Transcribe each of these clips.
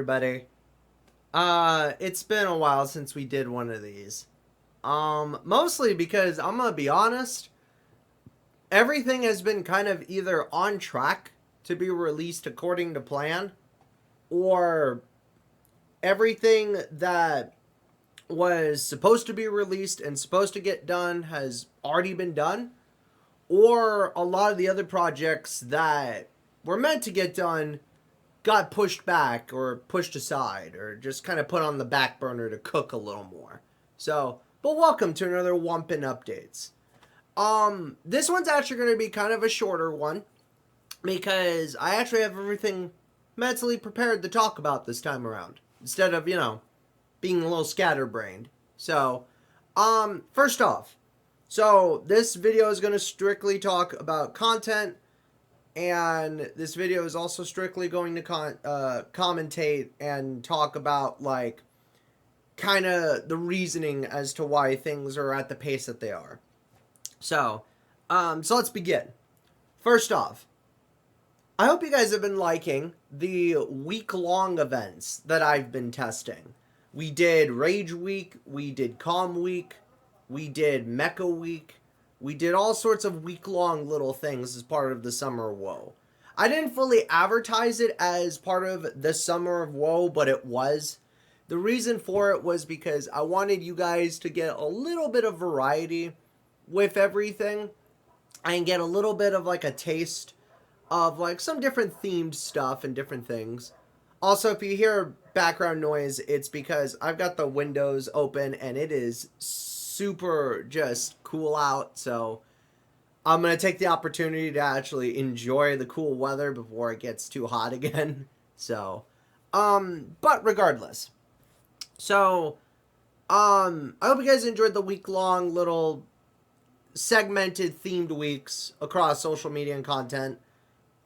everybody. It's been a while since we did one of these. Mostly because I'm gonna be honest, everything has been kind of either on track to be released according to plan, or everything that was supposed to be released and supposed to get done has already been done, or a lot of the other projects that were meant to get done got pushed back or pushed aside or just kind of put on the back burner to cook a little more. So, but welcome to another Whumping Updates. This one's actually going to be kind of a shorter one because I actually have everything mentally prepared to talk about this time around instead of, being a little scatterbrained. So, first off, this video is going to strictly talk about content, and this video is also strictly going to commentate and talk about, like, kind of the reasoning as to why things are at the pace that they are. So let's begin. First off, I hope you guys have been liking the week-long events that I've been testing. We did Rage Week, we did Calm Week, we did Mecha Week, we did all sorts of week-long little things as part of the Summer of Woe. I didn't fully advertise it as part of the Summer of Woe, but it was. The reason for it was because I wanted you guys to get a little bit of variety with everything and get a little bit of like a taste of like some different themed stuff and different things. Also, if you hear background noise, it's because I've got the windows open and it is super just cool out, so I'm going to take the opportunity to actually enjoy the cool weather before it gets too hot again. So, but regardless. So, I hope you guys enjoyed the week-long little segmented themed weeks across social media and content.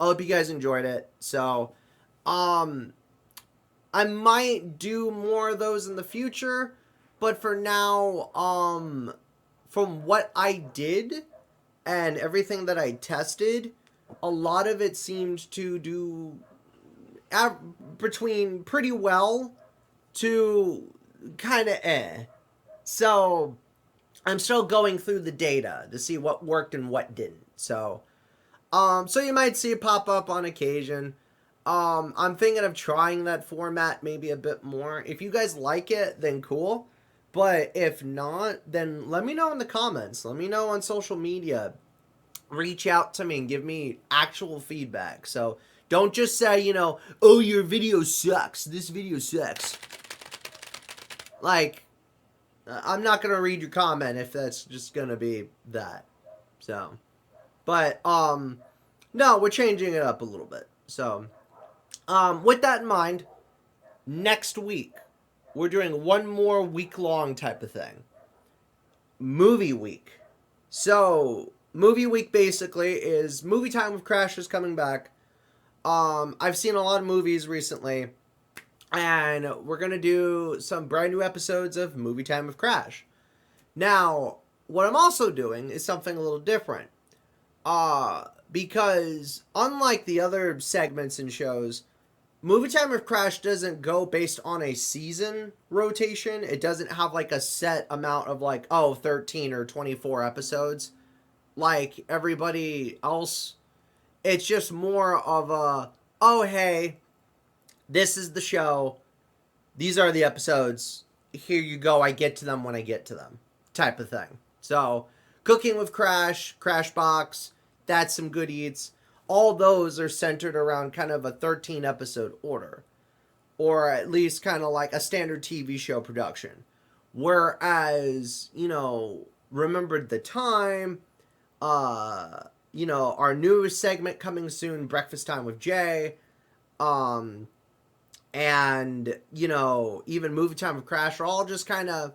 I hope you guys enjoyed it. So, I might do more of those in the future, but for now, from what I did and everything that I tested, a lot of it seemed to do between pretty well to kind of So, I'm still going through the data to see what worked and what didn't. So you might see it pop up on occasion. I'm thinking of trying that format maybe a bit more. If you guys like it, then cool. But if not, then let me know in the comments. Let me know on social media. Reach out to me and give me actual feedback. So don't just say, oh, your video sucks. This video sucks. Like, I'm not going to read your comment if that's just going to be that. So, but, no, we're changing it up a little bit. So, with that in mind, next week, we're doing one more week-long type of thing. Movie week. So, movie week basically is Movie Time with Crash is coming back. I've seen a lot of movies recently, and we're going to do some brand new episodes of Movie Time with Crash. Now, what I'm also doing is something a little different. Because unlike the other segments and shows, Movie Time with Crash doesn't go based on a season rotation. It doesn't have like a set amount of 13 or 24 episodes like everybody else. It's just more of a, oh hey, this is the show. These are the episodes. Here you go. I get to them when I get to them type of thing. So, Cooking with Crash, Crashbox, That's Some Good Eats. All those are centered around kind of a 13 episode order, or at least kind of like a standard TV show production. Whereas, Remembered the Time, our newest segment coming soon, Breakfast Time with Jay, and, even Movie Time with Crash are all just kind of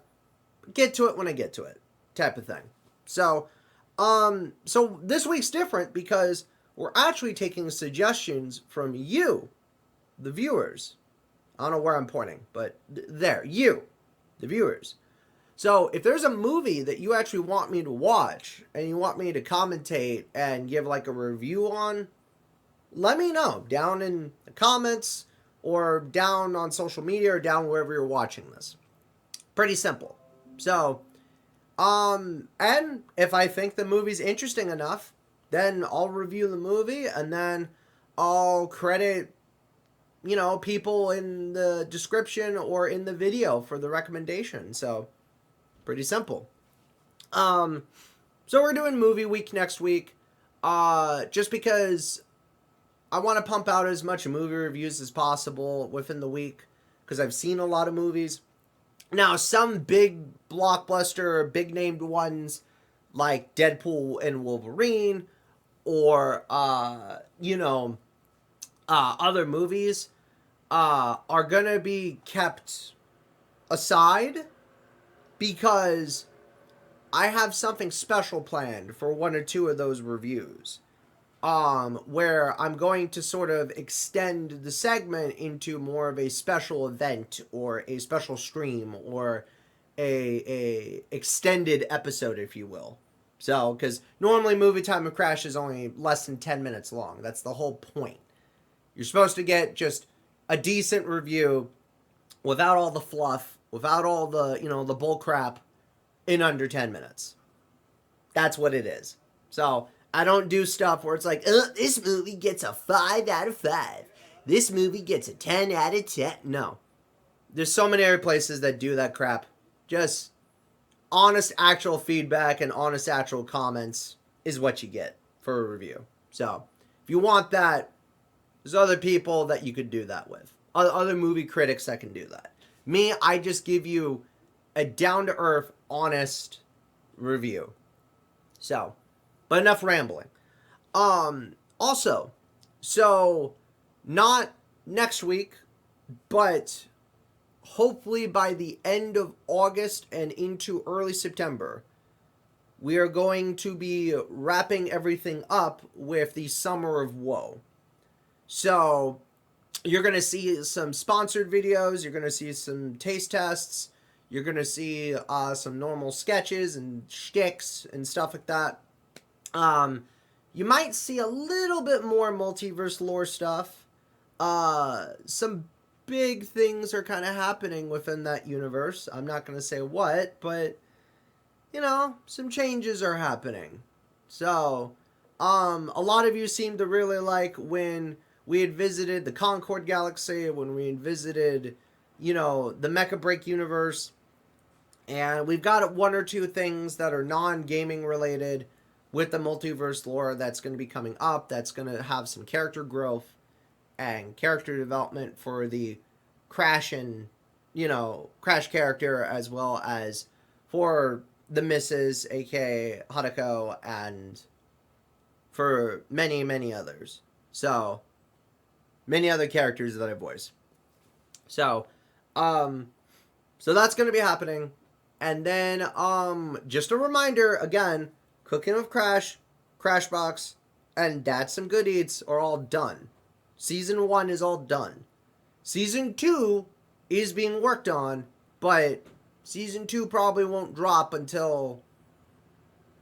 get to it when I get to it type of thing. So this week's different because we're actually taking suggestions from you, the viewers. I don't know where I'm pointing, but there, you, the viewers. So if there's a movie that you actually want me to watch and you want me to commentate and give like a review on, let me know down in the comments or down on social media or down wherever you're watching this. Pretty simple. So, and if I think the movie's interesting enough, then I'll review the movie and then I'll credit, people in the description or in the video for the recommendation. So, pretty simple. So we're doing movie week next week. Just because I want to pump out as much movie reviews as possible within the week, because I've seen a lot of movies. Now, some big blockbuster, big named ones like Deadpool and Wolverine, or other movies are gonna be kept aside because I have something special planned for one or two of those reviews. Where I'm going to sort of extend the segment into more of a special event or a special stream or a extended episode, if you will. So, because normally Movie Time with Crash is only less than 10 minutes long. That's the whole point. You're supposed to get just a decent review without all the fluff, without all the, the bull crap in under 10 minutes. That's what it is. So, I don't do stuff where it's like, this movie gets a 5 out of 5. This movie gets a 10 out of 10. No. There's so many other places that do that crap. Just honest, actual feedback and honest, actual comments is what you get for a review. So, if you want that, there's other people that you could do that with. Other movie critics that can do that. Me, I just give you a down-to-earth, honest review. So, but enough rambling. Also, so not next week, but hopefully by the end of August and into early September, we are going to be wrapping everything up with the Summer of Woe. So, you're going to see some sponsored videos, you're going to see some taste tests, you're going to see some normal sketches and shticks and stuff like that. You might see a little bit more multiverse lore stuff. Some big things are kind of happening within that universe. I'm not going to say what, but, some changes are happening. So, a lot of you seem to really like when we had visited the Concord Galaxy, when we had visited, the Mecha Break universe. And we've got one or two things that are non-gaming related with the multiverse lore that's going to be coming up, that's going to have some character growth and character development for the Crash and, Crash character, as well as for the Misses, aka Hadako, and for many, many others. So, many other characters that I voice. So that's going to be happening. And then, just a reminder, again, Cooking with Crash, Crashbox, and That's Some Good Eats are all done. Season 1 is all done. Season 2 is being worked on, but Season 2 probably won't drop until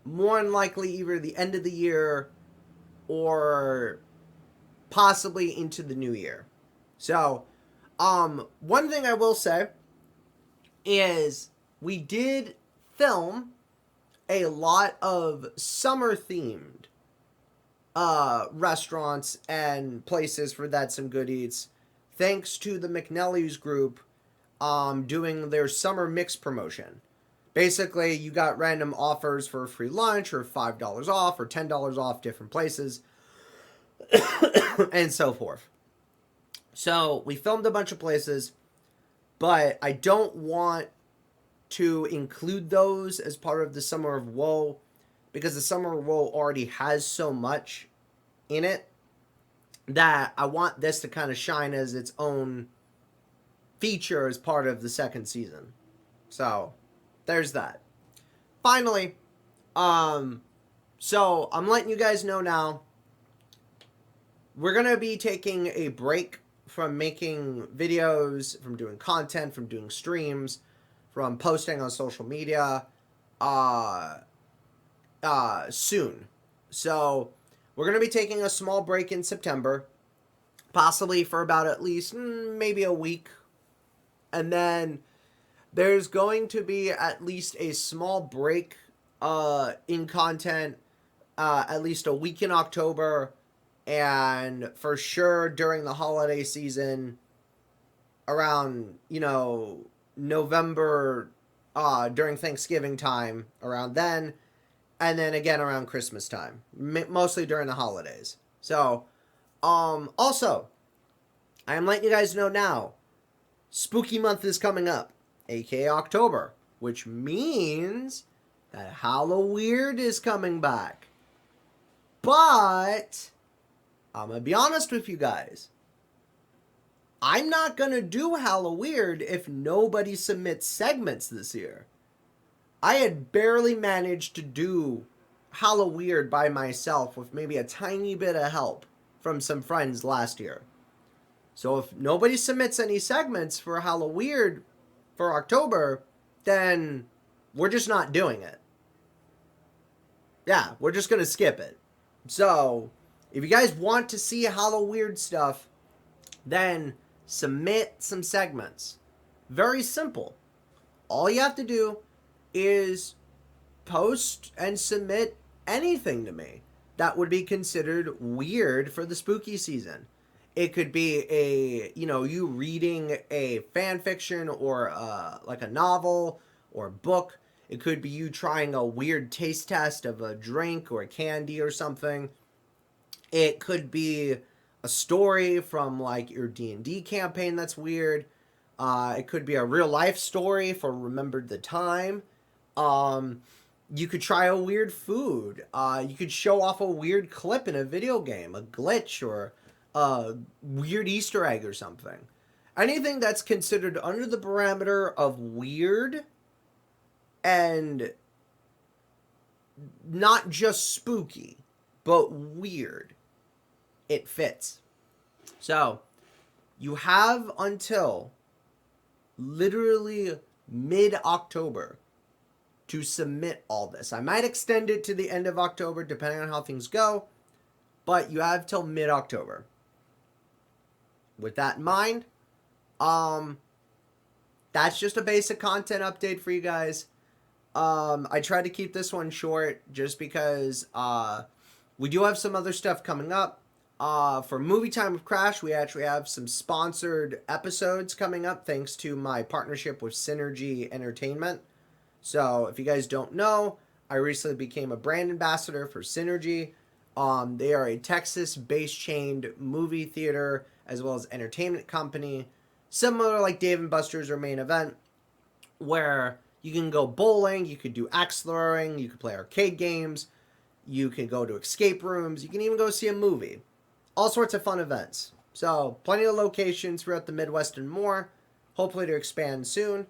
more than likely either the end of the year or possibly into the new year. So, one thing I will say is we did film a lot of summer-themed restaurants and places for That's Some Good Eats, thanks to the McNelly's group doing their summer mix promotion. Basically, you got random offers for free lunch or $5 off or $10 off different places and so forth. So, we filmed a bunch of places, but I don't want to include those as part of the Summer of Woe, because the Summer of Woe already has so much in it that I want this to kind of shine as its own feature as part of the second season. So, there's that. Finally, so I'm letting you guys know now, we're going to be taking a break from making videos, from doing content, from doing streams, from posting on social media, soon. So, we're going to be taking a small break in September, possibly for about at least maybe a week. And then there's going to be at least a small break in content, at least a week in October, and for sure during the holiday season around, November, during Thanksgiving time, around then, and then again around Christmas time, mostly during the holidays. So, also, I am letting you guys know now, spooky month is coming up, aka October, which means that HalloWeird is coming back. But I'm gonna be honest with you guys. I'm not gonna do HalloWeird if nobody submits segments this year. I had barely managed to do HalloWeird by myself with maybe a tiny bit of help from some friends last year. So if nobody submits any segments for HalloWeird for October, then we're just not doing it. Yeah, we're just gonna skip it. So, if you guys want to see HalloWeird stuff, then submit some segments. Very simple. All you have to do is post and submit anything to me that would be considered weird for the spooky season. It could be you reading a fan fiction or like a novel or a book. It could be you trying a weird taste test of a drink or a candy or something. It could be a story from like your D&D campaign that's weird. It could be a real life story for Remembered the Time. You could try a weird food. You could show off a weird clip in a video game, a glitch or a weird Easter egg or something. Anything that's considered under the parameter of weird and not just spooky, but weird. It fits. So, you have until literally mid-October to submit all this. I might extend it to the end of October depending on how things go, but you have till mid-October. With that in mind, that's just a basic content update for you guys. I tried to keep this one short just because we do have some other stuff coming up. For Movie Time with Crash, we actually have some sponsored episodes coming up thanks to my partnership with Synergy Entertainment. So if you guys don't know, I recently became a brand ambassador for Synergy. They are a Texas-based chained movie theater as well as entertainment company, similar like Dave & Buster's or Main Event, where you can go bowling, you could do axe throwing, you could play arcade games, you can go to escape rooms, you can even go see a movie. All sorts of fun events. So, plenty of locations throughout the Midwest and more. Hopefully to expand soon.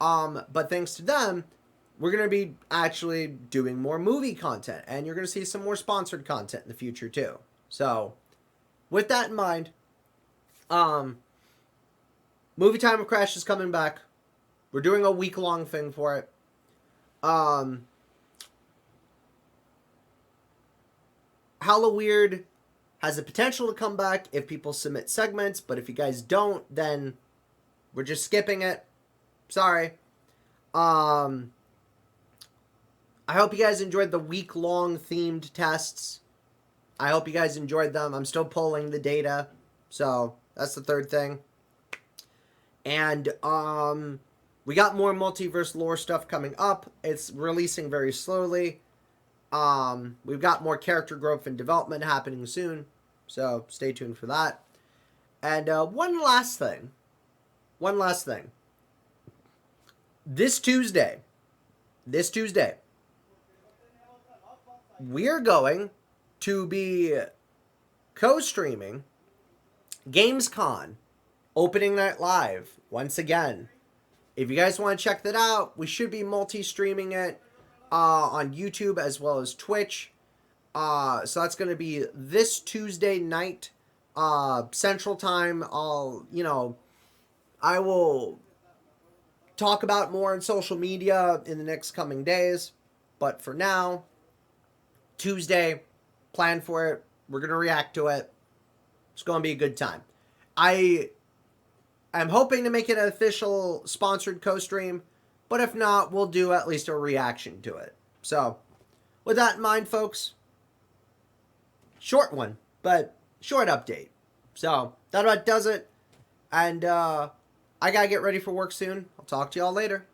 But thanks to them, we're going to be actually doing more movie content. And you're going to see some more sponsored content in the future too. So, with that in mind, Movie Time with Crash is coming back. We're doing a week-long thing for it. HalloWeird has the potential to come back if people submit segments, but if you guys don't, then we're just skipping it. Sorry. I hope you guys enjoyed the week-long themed tests. I hope you guys enjoyed them. I'm still pulling the data, so that's the third thing. And we got more Multiverse lore stuff coming up. It's releasing very slowly. We've got more character growth and development happening soon, so stay tuned for that. And one last thing. This Tuesday, we're going to be co-streaming Gamescom Opening Night Live once again. If you guys want to check that out, we should be multi-streaming it on YouTube as well as Twitch. So that's going to be this Tuesday night, Central Time. I will talk about more on social media in the next coming days. But for now, Tuesday, plan for it. We're going to react to it. It's going to be a good time. I'm hoping to make it an official sponsored co-stream, but if not, we'll do at least a reaction to it. So, with that in mind, folks, short one, but short update. So, that about does it. And I gotta get ready for work soon. I'll talk to y'all later.